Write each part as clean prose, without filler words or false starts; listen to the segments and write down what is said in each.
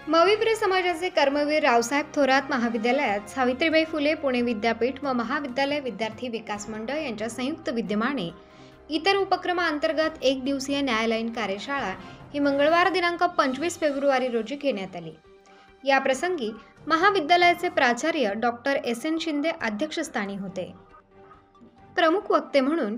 मविप्र समाजाचे कर्मवीर रावसाहेब थोरात महाविद्यालयात सावित्रीबाई फुले पुणे विद्यापीठ व महाविद्यालय विद्यार्थी विकास मंडळ यांच्या संयुक्त विद्यमाने इतर उपक्रमांतर्गत एक दिवसीय न्यायालयीन कार्यशाळा ही मंगळवार दिनांक 25 फेब्रुवारी रोजी घेण्यात आली। या प्रसंगी महाविद्यालयाचे प्राचार्य डॉक्टर एस.एन. शिंदे अध्यक्षस्थानी होते। प्रमुख वक्ते म्हणून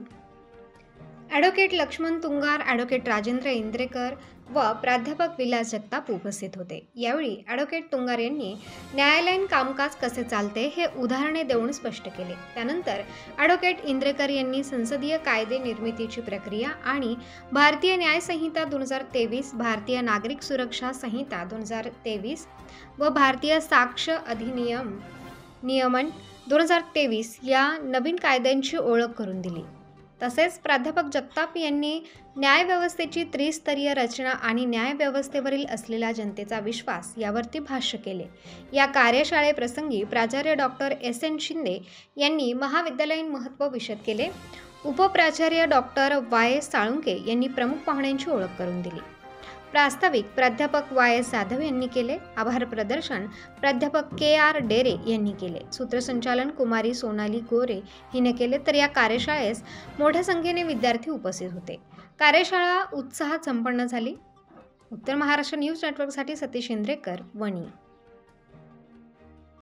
ॲडव्होकेट लक्ष्मण तुंगार, ॲडव्होकेट राजेंद्र इंद्रेकर व प्राध्यापक विलास जगताप उपस्थित होते। यावेळी ॲडव्होकेट तुंगार यांनी न्यायालयीन कामकाज कसे चालते हे उदाहरणे देऊन स्पष्ट केले। त्यानंतर ॲडव्होकेट इंद्रेकर यांनी संसदीय कायदे निर्मितीची प्रक्रिया आणि भारतीय न्याय संहिता 2023, भारतीय नागरिक सुरक्षा संहिता 2023 व भारतीय साक्ष अधिनियम नियमन 2023 या नवीन कायद्यांची ओळख करून दिली। तसेच प्राध्यापक जगताप यांनी न्यायव्यवस्थेची त्रिस्तरीय रचना आणि न्यायव्यवस्थेवरील असलेला जनतेचा विश्वास यावरती भाष्य केले। या कार्यशाळेप्रसंगी प्राचार्य डॉक्टर एस.एन. शिंदे यांनी महाविद्यालयीन महत्त्व विशद केले। उपप्राचार्य डॉक्टर वाय साळुंके यांनी प्रमुख पाहुण्यांची ओळख करून दिली। प्रास्ताविक प्राध्यापक वाय जाधव यांनी केले। आभार प्रदर्शन प्राध्यापक के.आर. डेरे यांनी केले। सूत्रसंचालन कुमारी सोनाली गोरे हिने केले। तर या कार्यशाळेस मोठ्या संख्येने विद्यार्थी उपस्थित होते। कार्यशाळा उत्साहात संपन्न झाली। उत्तर महाराष्ट्र न्यूज नेटवर्कसाठी सतीश इंद्रेकर, वणी।